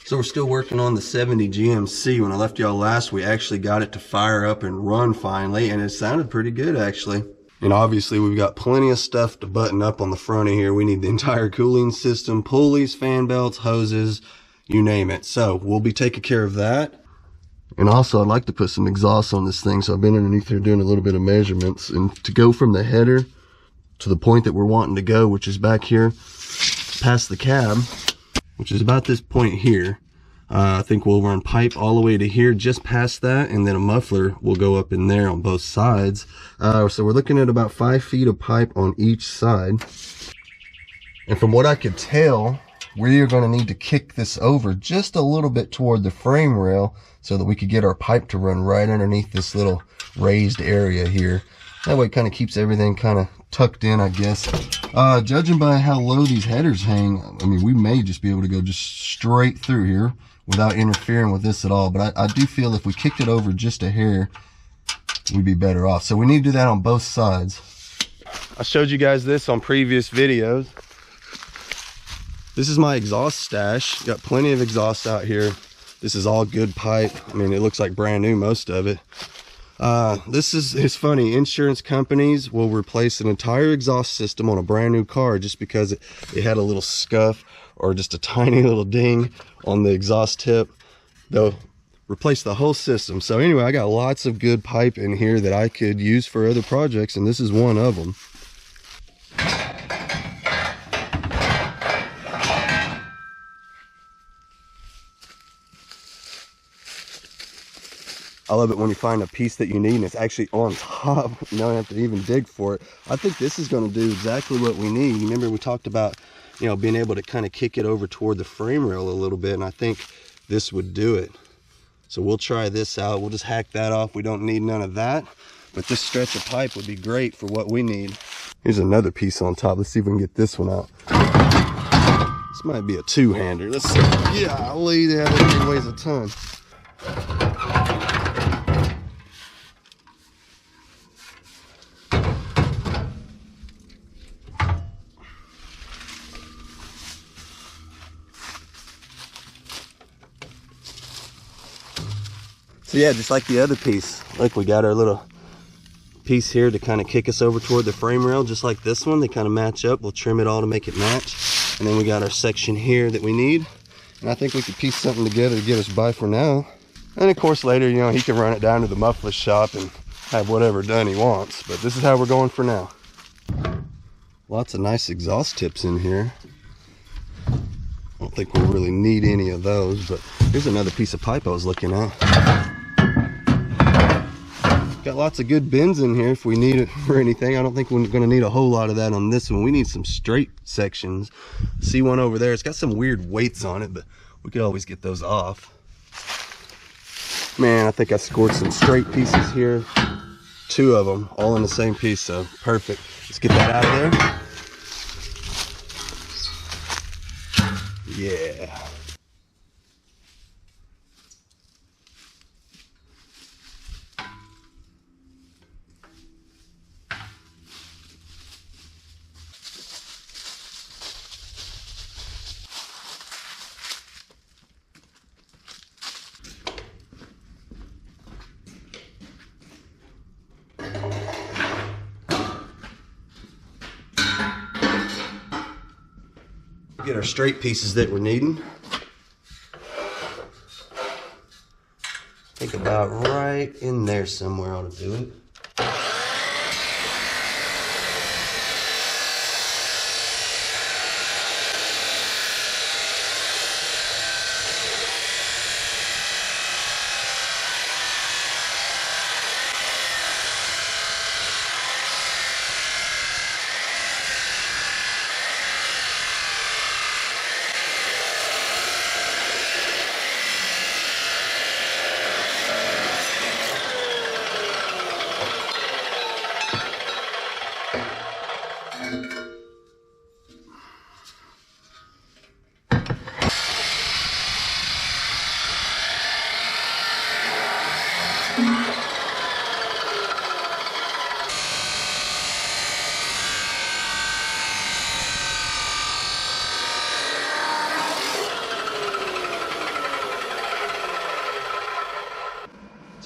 So we're still working on the 70 GMC. When I left y'all last, we actually got it to fire up and run finally, and it sounded pretty good actually. And obviously we've got plenty of stuff to button up on the front of here. We need the entire cooling system, pulleys, fan belts, hoses, you name it. So we'll be taking care of that. And also I'd like to put some exhaust on this thing. So I've been underneath here doing a little bit of measurements, and to go from the header to the point that we're wanting to go, which is back here past the cab, which is about this point here. I think we'll run pipe all the way to here, just past that, and then a muffler will go up in there on both sides. So we're looking at about 5 feet of pipe on each side. And from what I could tell, we are going to need to kick this over just a little bit toward the frame rail so that we could get our pipe to run right underneath this little raised area here. That way it kind of keeps everything kind of tucked in, I guess. Judging by how low these headers hang, I mean, we may just be able to go just straight through here without interfering with this at all. But I do feel if we kicked it over just a hair, we'd be better off. So we need to do that on both sides. I showed you guys this on previous videos. This is my exhaust stash. Got plenty of exhaust out here. This is all good pipe. I mean, it looks like brand new, most of it. It's funny, insurance companies will replace an entire exhaust system on a brand new car just because it had a little scuff or just a tiny little ding on the exhaust tip. They'll replace the whole system. So anyway, I got lots of good pipe in here that I could use for other projects, and this is one of them. I love it when you find a piece that you need and it's actually on top. You don't have to even dig for it. I think this is going to do exactly what we need. Remember we talked about, you know, being able to kind of kick it over toward the frame rail a little bit, and I think this would do it. So we'll try this out. We'll just hack that off. We don't need none of that, but this stretch of pipe would be great for what we need. Here's another piece on top. Let's see if we can get this one out. This might be a two-hander. Let's see. Golly, that thing weighs a ton. So yeah, just like the other piece, look, we got our little piece here to kind of kick us over toward the frame rail, just like this one. They kind of match up. We'll trim it all to make it match. And then we got our section here that we need. And I think we could piece something together to get us by for now. And of course later, you know, he can run it down to the muffler shop and have whatever done he wants. But this is how we're going for now. Lots of nice exhaust tips in here. I don't think we'll really need any of those, but here's another piece of pipe I was looking at. Got lots of good bends in here if we need it for anything. I don't think we're going to need a whole lot of that on this one. We need some straight sections. See one over there. It's got some weird weights on it, but we could always get those off. Man, I think I scored some straight pieces here. 2 of them, all in the same piece, so perfect. Let's get that out of there. Yeah. Get our straight pieces that we're needing. I think about right in there somewhere ought to do it.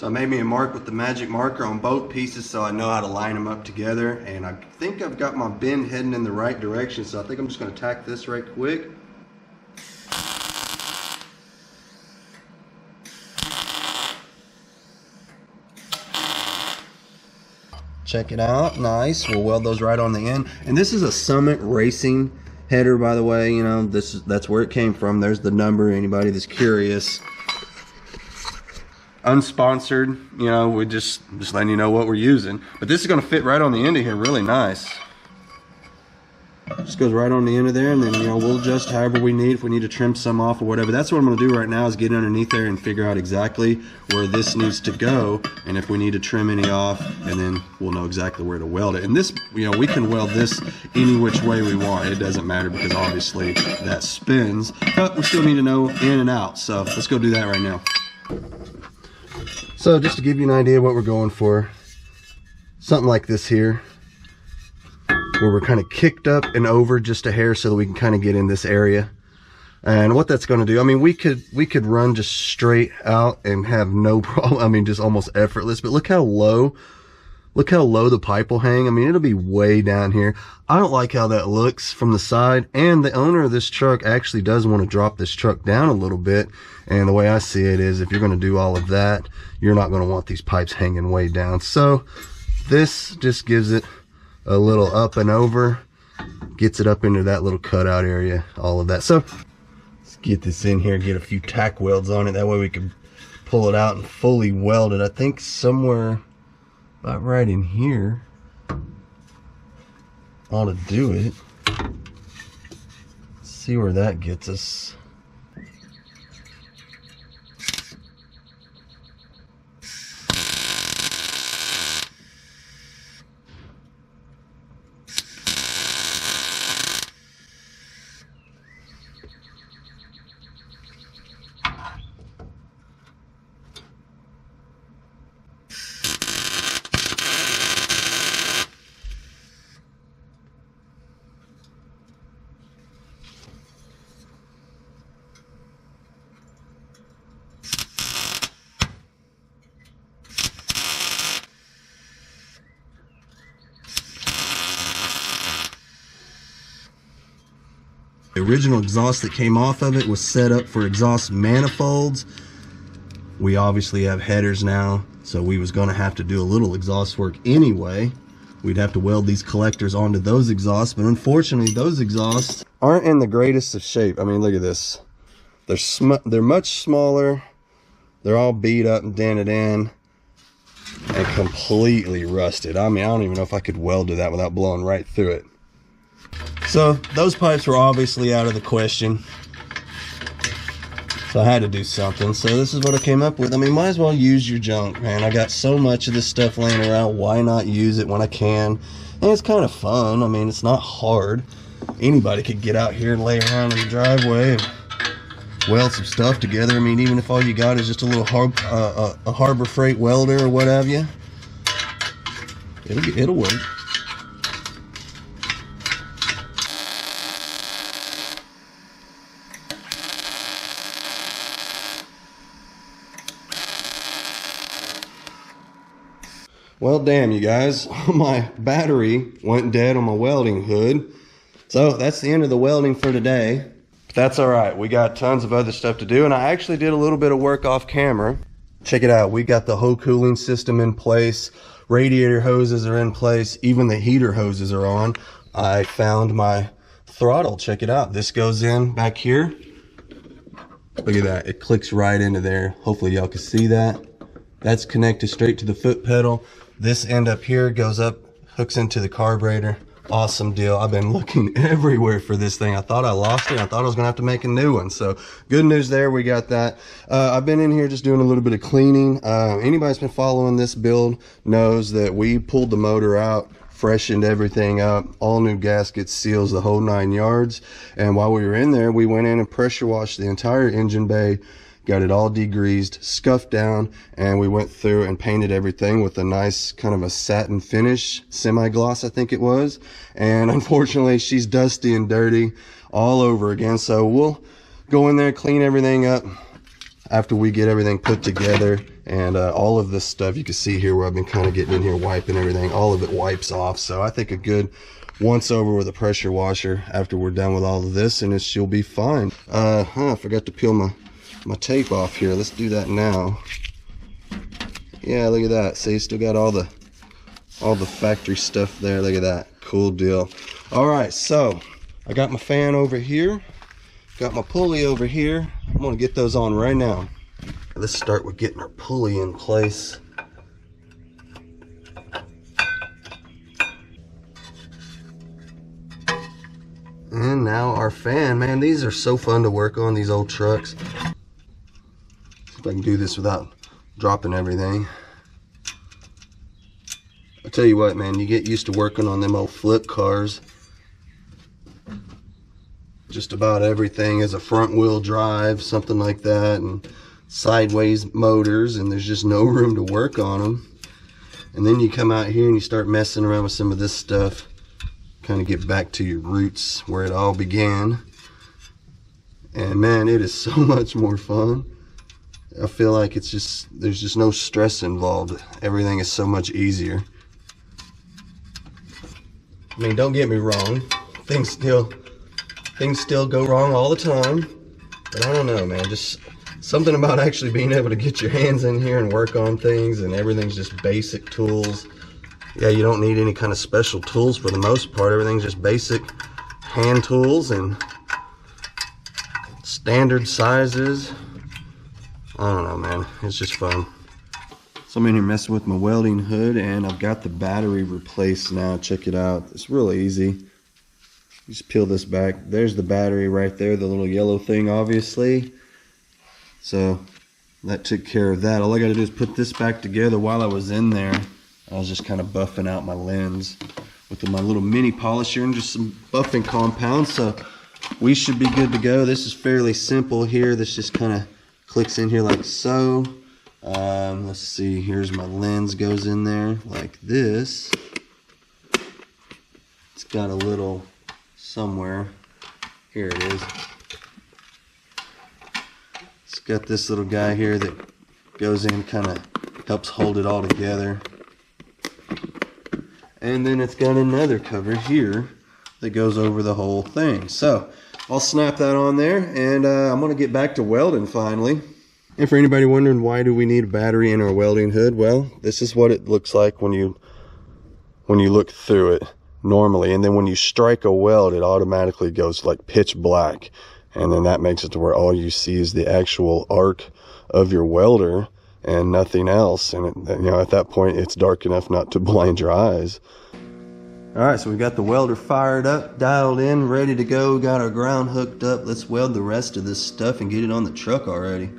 So I made me a mark with the magic marker on both pieces so I know how to line them up together. And I think I've got my bend heading in the right direction, so I think I'm just going to tack this right quick. Check it out, nice. We'll weld those right on the end. And this is a Summit Racing header, by the way. You know, that's where it came from. There's the number, anybody that's curious. Unsponsored, you know, we're just letting you know what we're using. But this is going to fit right on the end of here really nice. Just goes right on the end of there, and then, you know, we'll adjust however we need. If we need to trim some off or whatever, that's what I'm going to do right now, is get underneath there and figure out exactly where this needs to go, and if we need to trim any off, and then we'll know exactly where to weld it. And this, you know, we can weld this any which way we want. It doesn't matter, because obviously that spins, but we still need to know in and out. So let's go do that right now. So just to give you an idea what we're going for, something like this here, where we're kind of kicked up and over just a hair so that we can kind of get in this area. And what that's going to do, I mean, we could run just straight out and have no problem. I mean, just almost effortless. But look how low the pipe will hang. I mean, it'll be way down here. I don't like how that looks from the side. And the owner of this truck actually does want to drop this truck down a little bit. And the way I see it is, if you're going to do all of that, you're not going to want these pipes hanging way down. So this just gives it a little up and over, gets it up into that little cutout area, all of that. So let's get this in here, get a few tack welds on it. That way we can pull it out and fully weld it. I think somewhere about right in here ought to do it. Let's see where that gets us. The original exhaust that came off of it was set up for exhaust manifolds. We obviously have headers now, so we was going to have to do a little exhaust work anyway. We'd have to weld these collectors onto those exhausts, but unfortunately those exhausts aren't in the greatest of shape. I mean, look at this. They're much smaller. They're all beat up and dented in and completely rusted. I mean, I don't even know if I could weld to that without blowing right through it. So those pipes were obviously out of the question, so I had to do something. So this is what I came up with. I mean, might as well use your junk, man. I got so much of this stuff laying around, why not use it when I can? And it's kind of fun. I mean, it's not hard. Anybody could get out here and lay around in the driveway and weld some stuff together. I mean, even if all you got is just a little Harbor Freight welder or what have you, it'll work. Well, damn, you guys, my battery went dead on my welding hood. So that's the end of the welding for today. But that's all right. We got tons of other stuff to do, and I actually did a little bit of work off camera. Check it out. We got the whole cooling system in place. Radiator hoses are in place. Even the heater hoses are on. I found my throttle. Check it out. This goes in back here. Look at that. It clicks right into there. Hopefully y'all can see that. That's connected straight to the foot pedal. This end up here goes up, hooks into the carburetor. Awesome deal. I've been looking everywhere for this thing. I thought I lost it. I thought I was gonna have to make a new one. So good news there, we got that. I've been in here just doing a little bit of cleaning. Anybody's been following this build knows that we pulled the motor out, freshened everything up, all new gaskets, seals, the whole 9 yards. And while we were in there, we went in and pressure washed the entire engine bay, got it all degreased, scuffed down, and we went through and painted everything with a nice kind of a satin finish, semi-gloss I think it was. And unfortunately she's dusty and dirty all over again, so we'll go in there, clean everything up. after we get everything put together, and all of this stuff you can see here where I've been kind of getting in here wiping everything, all of it wipes off. So I think a good once over with a pressure washer after we're done with all of this, and she'll be fine. I forgot to peel my tape off here. Let's do that now. Yeah, look at that. See, still got all the factory stuff there. Look at that. Cool deal. All right, so I got my fan over here, got my pulley over here. I'm gonna get those on right now. Let's start with getting our pulley in place. And now our fan. Man, these are so fun to work on, these old trucks. See if I can do this without dropping everything. I'll tell you what, man, you get used to working on them old flip cars. Just about everything is a front wheel drive, something like that, and sideways motors, and there's just no room to work on them. And then you come out here and you start messing around with some of this stuff, kind of get back to your roots where it all began. And man, it is so much more fun. I feel like it's just, there's just no stress involved. Everything is so much easier. I mean, don't get me wrong, things still go wrong all the time, but I don't know, man, just something about actually being able to get your hands in here and work on things, and everything's just basic tools. Yeah, you don't need any kind of special tools for the most part. Everything's just basic hand tools and standard sizes. I don't know, man, it's just fun. So I'm in here messing with my welding hood, and I've got the battery replaced now. Check it out. It's really easy. You just peel this back. There's the battery right there, the little yellow thing, obviously. So that took care of that. All I got to do is put this back together. While I was in there, I was just kind of buffing out my lens with my little mini polisher and just some buffing compound. So we should be good to go. This is fairly simple here. This just kind of clicks in here like so. Let's see, here's my lens, goes in there like this. It's got a little somewhere, here it is. It's got this little guy here that goes in, kind of helps hold it all together. And then it's got another cover here that goes over the whole thing. So I'll snap that on there, and I'm gonna get back to welding finally. And for anybody wondering why do we need a battery in our welding hood, well, this is what it looks like when you look through it normally, and then when you strike a weld, it automatically goes like pitch black, and then that makes it to where all you see is the actual arc of your welder and nothing else. And you know, at that point, it's dark enough not to blind your eyes. All right, so we got the welder fired up, dialed in, ready to go, got our ground hooked up. Let's weld the rest of this stuff and get it on the truck already.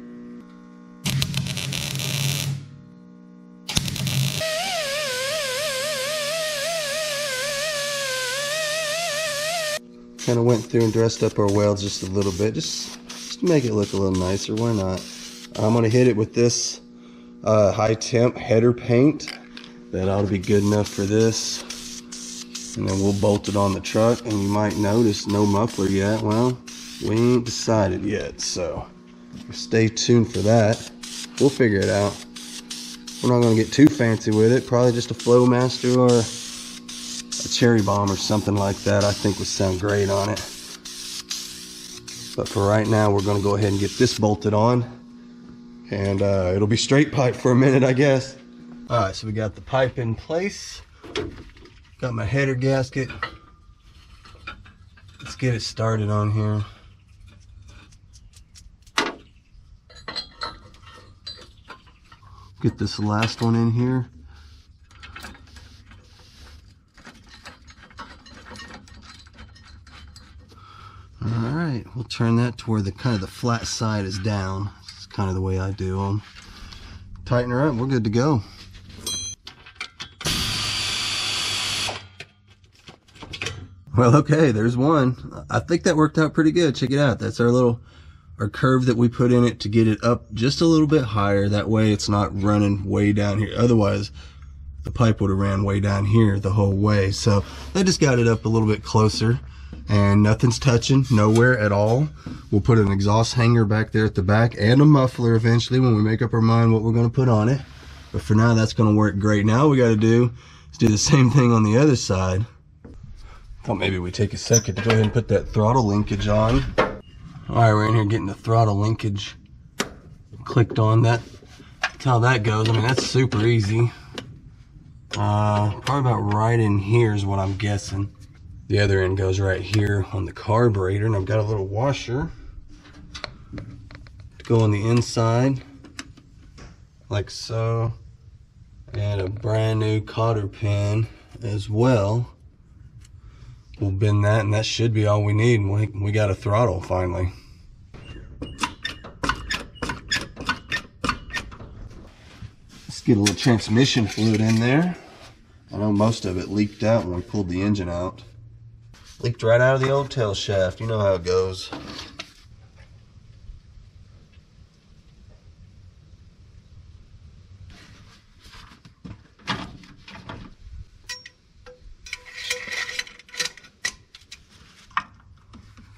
Kind of went through and dressed up our welds just a little bit, just to make it look a little nicer. Why not? I'm gonna hit it with this high temp header paint. That ought to be good enough for this. And then we'll bolt it on the truck, and you might notice no muffler yet. Well, we ain't decided yet, so stay tuned for that. We'll figure it out. We're not gonna get too fancy with it. Probably just a Flowmaster or a cherry bomb or something like that, I think would sound great on it. But for right now, we're going to go ahead and get this bolted on, and it'll be straight pipe for a minute, I guess. All right, so we got the pipe in place, got my header gasket. Let's get it started on here. Get this last one in here. Alright, we'll turn that to where the kind of the flat side is down. It's kind of the way I do them. Tighten her up, we're good to go. Well, okay, there's one. I think that worked out pretty good. Check it out. That's our curve that we put in it to get it up just a little bit higher. That way it's not running way down here. Otherwise, the pipe would have ran way down here the whole way. So I just got it up a little bit closer. and nothing's touching, nowhere at all. We'll put an exhaust hanger back there at the back and a muffler eventually when we make up our mind what we're going to put on it. But for now, that's going to work great. Now all we got to do is do the same thing on the other side. Thought maybe we take a second to go ahead and put that throttle linkage on. All right, we're in here getting the throttle linkage clicked on. That's how that goes. I mean, that's super easy. Probably about right in here is what I'm guessing. The other end goes right here on the carburetor, and I've got a little washer to go on the inside, like so, and a brand new cotter pin as well. We'll bend that, and that should be all we need, and we got a throttle finally. Let's get a little transmission fluid in there. I know most of it leaked out when we pulled the engine out. Leaked right out of the old tail shaft. You know how it goes.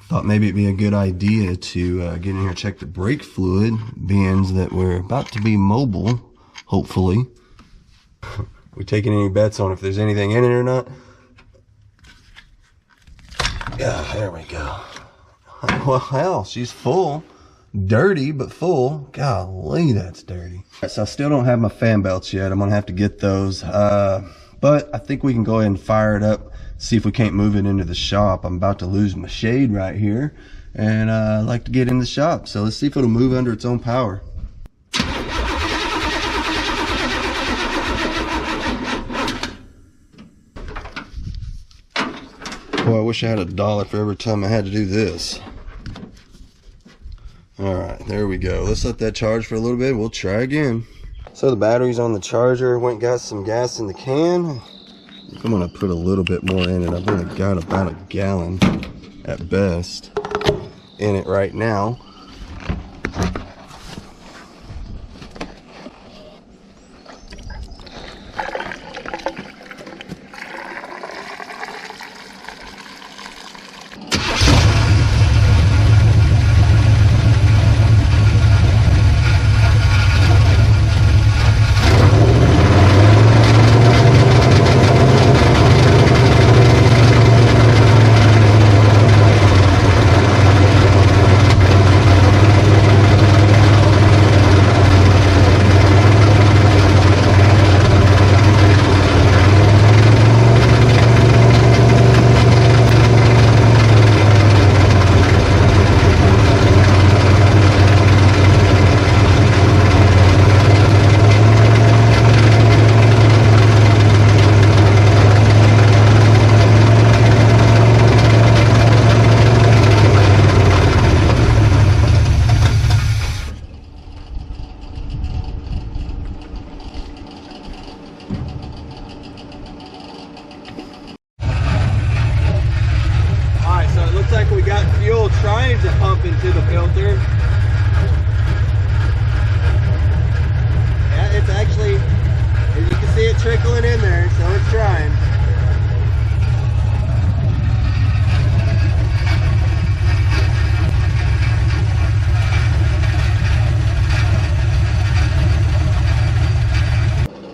Thought maybe it'd be a good idea to get in here and check the brake fluid, being that we're about to be mobile, hopefully. We taking any bets on if there's anything in it or not? Yeah, there we go. Well, hell, she's full. Dirty, but full. Golly, that's dirty. So I still don't have my fan belts yet. I'm gonna have to get those. But I think we can go ahead and fire it up, see if we can't move it into the shop. I'm about to lose my shade right here, and I'd like to get in the shop. So let's see if it'll move under its own power. Boy, I wish I had $1 for every time I had to do this. Alright, there we go. Let's let that charge for a little bit. We'll try again. So the battery's on the charger. Went and got some gas in the can. I'm going to put a little bit more in it. I've only got about 1 gallon at best in it right now. Trying to pump into the filter. Yeah, it's actually, you can see it trickling in there, so it's trying.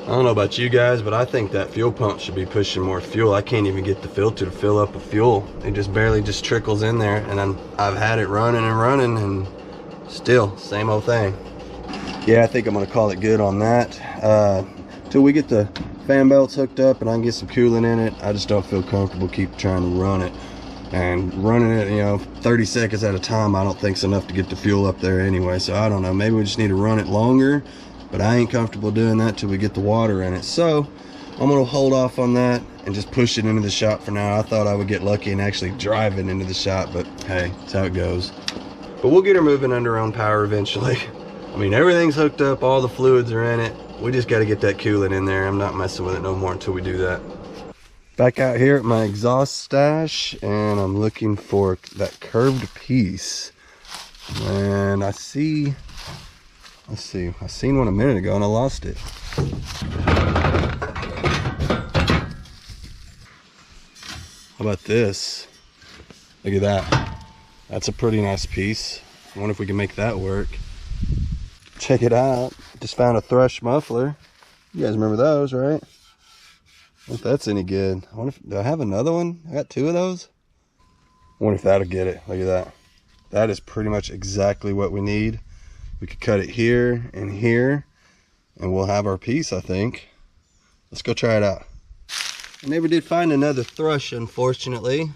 I don't know about you guys, but I think that fuel pump should be pushing more fuel. I can't even get the filter to fill up with fuel. It just barely just trickles in there, and I've had it running and running, and still, same old thing. Yeah, I think I'm gonna call it good on that. Till we get the fan belts hooked up and I can get some coolant in it, I just don't feel comfortable keep trying to run it. And running it, you know, 30 seconds at a time, I don't think it's enough to get the fuel up there anyway. So I don't know, maybe we just need to run it longer. But I ain't comfortable doing that till we get the water in it. So I'm gonna hold off on that and just push it into the shop for now. I thought I would get lucky and actually drive it into the shop, but hey, that's how it goes. But we'll get her moving under her own power eventually. I mean, everything's hooked up, all the fluids are in it. We just gotta get that coolant in there. I'm not messing with it no more until we do that. Back out here at my exhaust stash, and I'm looking for that curved piece. And I see, let's see, I seen one a minute ago and I lost it. How about this? Look at that. That's a pretty nice piece. I wonder if we can make that work. Check it out. Just found a Thrush Muffler. You guys remember those, right? I wonder if that's any good. I wonder if, do I have another one? I got 2 of those. I wonder if that'll get it. Look at that. That is pretty much exactly what we need. We could cut it here and here, and we'll have our piece, I think. Let's go try it out. I never did find another Thrush, unfortunately.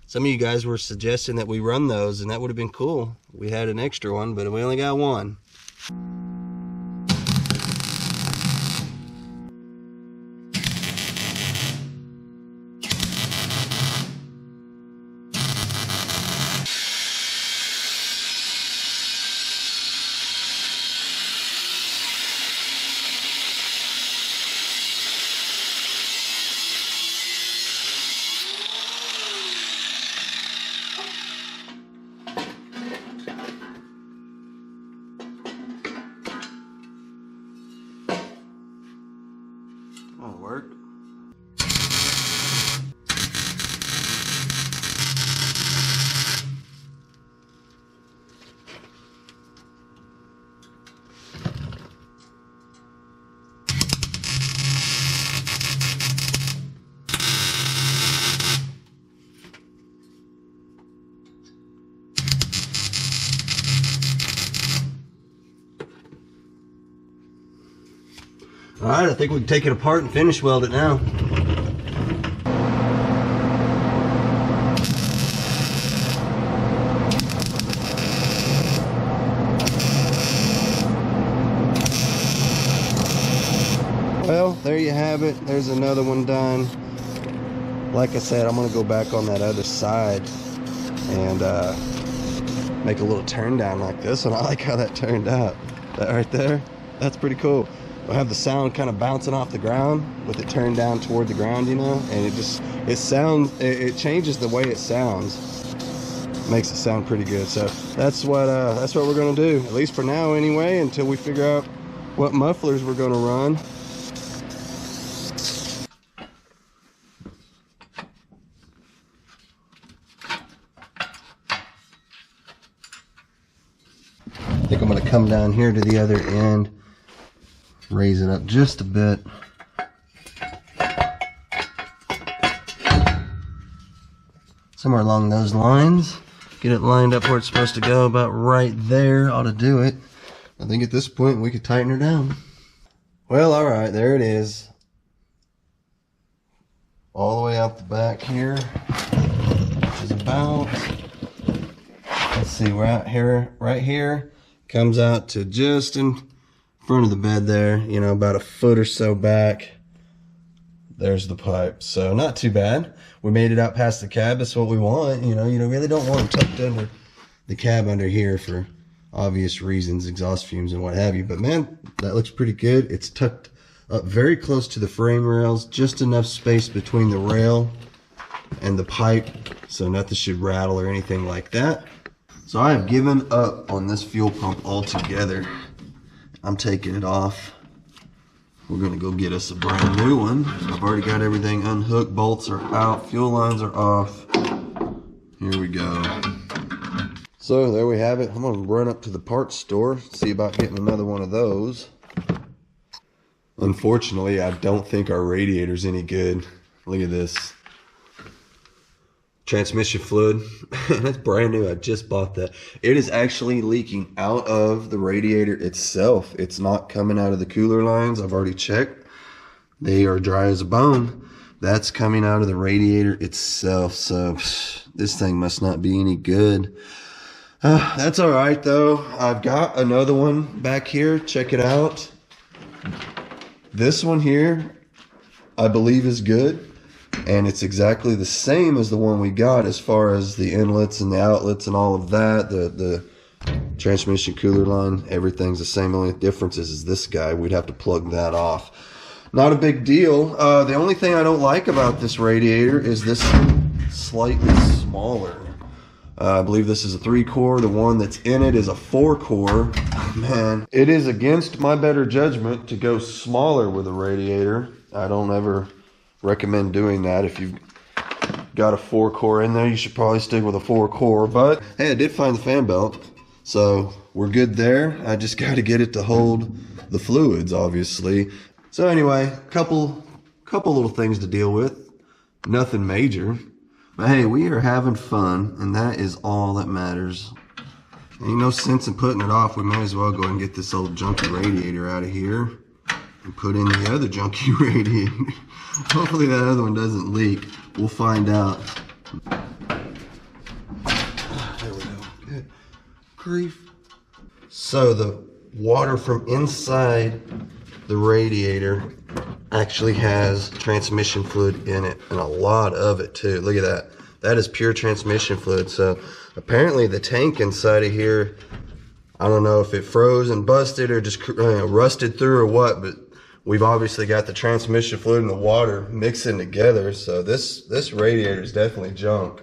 Some of you guys were suggesting that we run those, and that would have been cool. We had an extra one, but we only got one. That'll work. All right, I think we can take it apart and finish weld it now. Well, there you have it. There's another one done. Like I said, I'm gonna go back on that other side and make a little turn down like this one. I like how that turned out. That right there, that's pretty cool. We'll have the sound kind of bouncing off the ground with it turned down toward the ground, you know, and it changes the way it sounds. Makes it sound pretty good. So that's what we're gonna do, at least for now anyway, until we figure out what mufflers we're gonna run. I think I'm gonna come down here to the other end, raise it up just a bit. Somewhere along those lines. Get it lined up where it's supposed to go, about right there ought to do it. I think at this point we could tighten her down. Well, all right, there it is. All the way out the back here, which is about, let's see, we're out here, right here. Comes out to just in front of the bed there, you know, about a foot or so back. There's the pipe. So not too bad. We made it out past the cab. That's what we want. You really don't want them tucked under the cab under here for obvious reasons, exhaust fumes and what have you. But man, that looks pretty good. It's tucked up very close to the frame rails, just enough space between the rail and the pipe so nothing should rattle or anything like that. So I have given up on this fuel pump altogether. I'm taking it off. We're gonna go get us a brand new one. I've already got everything unhooked, bolts are out, fuel lines are off. Here we go. So there we have it. I'm gonna run up to the parts store, see about getting another one of those. Unfortunately, I don't think our radiator's any good. Look at this. Transmission fluid. That's brand new. I just bought that. It is actually leaking out of the radiator itself. It's not coming out of the cooler lines. I've already checked. They are dry as a bone. That's coming out of the radiator itself. So this thing must not be any good. That's all right though. I've got another one back here. Check it out. This one here, I believe, is good. And it's exactly the same as the one we got as far as the inlets and the outlets and all of that. The transmission cooler line, everything's the same. The only difference is this guy, we'd have to plug that off. Not a big deal. The only thing I don't like about this radiator is this slightly smaller. I believe this is a 3-core. The one that's in it is a 4-core. Man, it is against my better judgment to go smaller with a radiator. I don't ever recommend doing that. If you've got a 4-core in there. You should probably stick with a 4-core, but hey, I did find the fan belt, so we're good there. I just got to get it to hold the fluids, obviously. So anyway, couple little things to deal with. Nothing major, but hey, we are having fun, and that is all that matters. Ain't no sense in putting it off. We may as well go and get this old junky radiator out of here and put in the other junky radiator. Hopefully that other one doesn't leak. We'll find out. There we go. Good grief. So the water from inside the radiator actually has transmission fluid in it, and a lot of it too. Look at that. That is pure transmission fluid. So apparently the tank inside of here, I don't know if it froze and busted or just rusted through or what, but we've obviously got the transmission fluid and the water mixing together. So this radiator is definitely junk.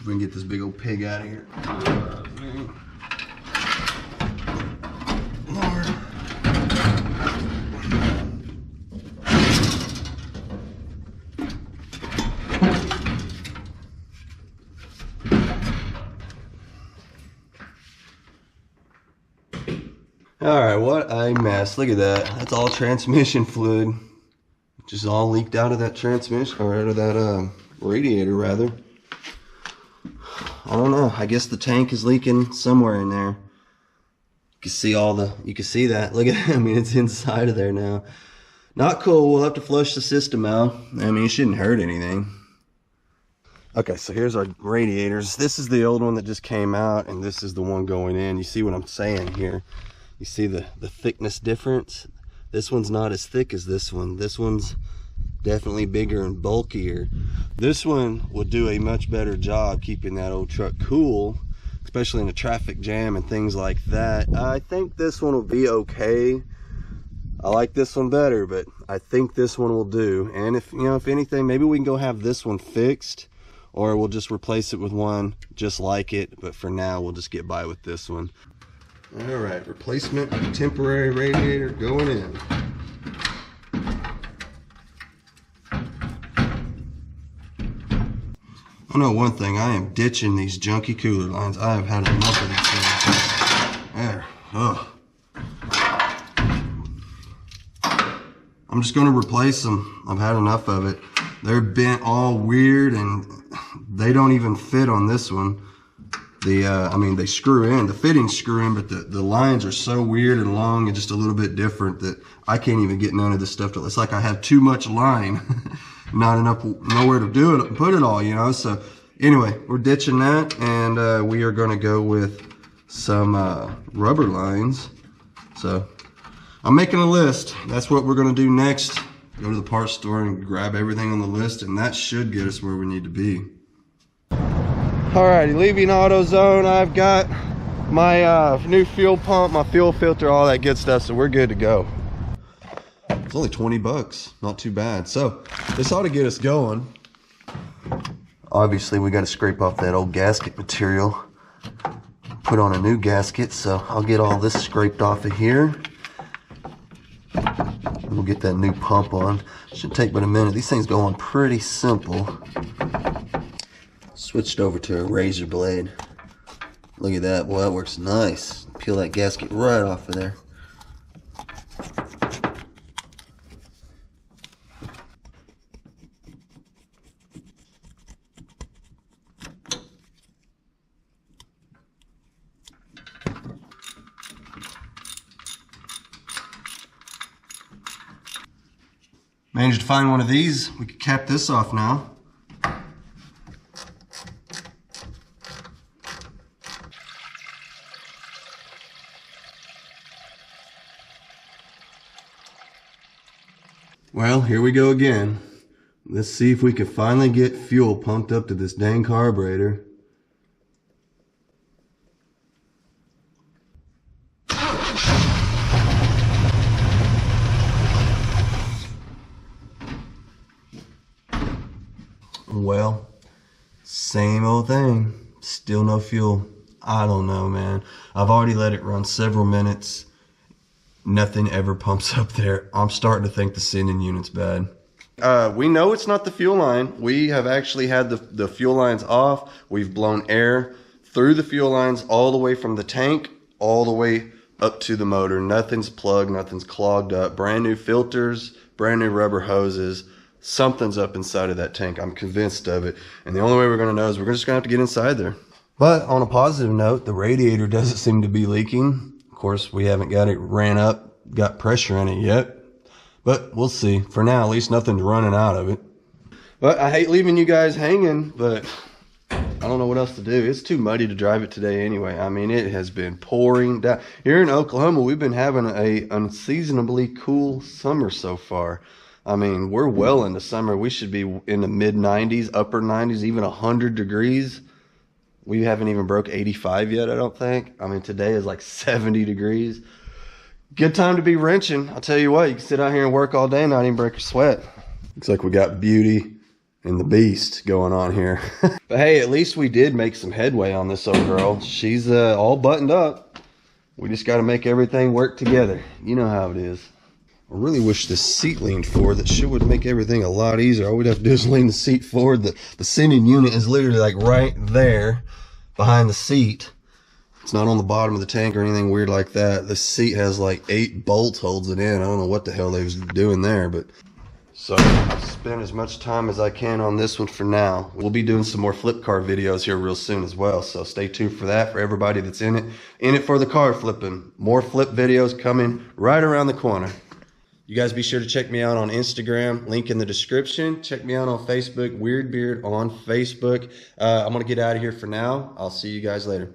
We can get this big old pig out of here. Lord. All right, what a mess. Look at that. That's all transmission fluid. Just all leaked out of that transmission, or out of that radiator rather. I don't know. I guess the tank is leaking somewhere in there. You can see you can see that. Look at it. I mean, it's inside of there now. Not cool. We'll have to flush the system out. I mean, it shouldn't hurt anything. Okay, so here's our radiators. This is the old one that just came out, and this is the one going in. You see what I'm saying here? You see the thickness difference? This one's not as thick as this one. This one's definitely bigger and bulkier. This one will do a much better job keeping that old truck cool, especially in a traffic jam and things like that. I think this one will be okay. I like this one better, but I think this one will do. And if anything, maybe we can go have this one fixed, or we'll just replace it with one just like it. But for now, we'll just get by with this one. All right, replacement temporary radiator going in. I know one thing, I am ditching these junky cooler lines. I have had enough of these things. There. Ugh. I'm just going to replace them. I've had enough of it. They're bent all weird, and they don't even fit on this one. I mean, they screw in. The fittings screw in, but the lines are so weird and long and just a little bit different that I can't even get none of this stuff to. It's like I have too much line. Not enough, nowhere to do it, put it all, So anyway, we're ditching that, and we are going to go with some rubber lines. So I'm making a list. That's what we're going to do next. Go to the parts store and grab everything on the list, and that should get us where we need to be. Alrighty, leaving AutoZone. I've got my new fuel pump, my fuel filter, all that good stuff, so we're good to go. It's only 20 bucks, not too bad. So this ought to get us going. Obviously we got to scrape off that old gasket material, put on a new gasket. So I'll get all this scraped off of here. We'll get that new pump on. Should take but a minute. These things go on pretty simple. Switched over to a razor blade. Look at that, boy, that works nice. Peel that gasket right off of there. Managed to find one of these. We could cap this off now. Well, here we go again. Let's see if we can finally get fuel pumped up to this dang carburetor. Well, same old thing. Still no fuel. I don't know, man. I've already let it run several minutes. Nothing ever pumps up there. I'm starting to think the sending unit's bad. We know it's not the fuel line. We have actually had the fuel lines off. We've blown air through the fuel lines all the way from the tank all the way up to the motor. Nothing's plugged, nothing's clogged up. Brand new filters, brand new rubber hoses. Something's up inside of that tank. I'm convinced of it. And the only way we're going to know is we're just going to have to get inside there. But on a positive note, the radiator doesn't seem to be leaking. Of course, we haven't got it ran up, got pressure in it yet. But we'll see. For now, at least nothing's running out of it. But I hate leaving you guys hanging, but I don't know what else to do. It's too muddy to drive it today anyway. I mean, it has been pouring down. Here in Oklahoma, we've been having a unseasonably cool summer so far. I mean, we're well into summer. We should be in the mid 90s, upper 90s, even 100 degrees. We haven't even broke 85 yet, I don't think. I mean, today is like 70 degrees. Good time to be wrenching. I'll tell you what, you can sit out here and work all day and not even break a sweat. Looks like we got Beauty and the Beast going on here. But hey, at least we did make some headway on this old girl. She's all buttoned up. We just got to make everything work together. You know how it is. I really wish this seat leaned forward. That shit would make everything a lot easier. All we'd have to do is lean the seat forward. The sending unit is literally like right there behind the seat. It's not on the bottom of the tank or anything weird like that. The seat has like 8 bolts holds it in. I don't know what the hell they was doing there, but so I've spent as much time as I can on this one for now. We'll be doing some more flip car videos here real soon as well, so stay tuned for that. For everybody that's in it for the car flipping. More flip videos coming right around the corner. You guys be sure to check me out on Instagram, link in the description. Check me out on Facebook, Weird Beard on Facebook. I'm gonna get out of here for now. I'll see you guys later.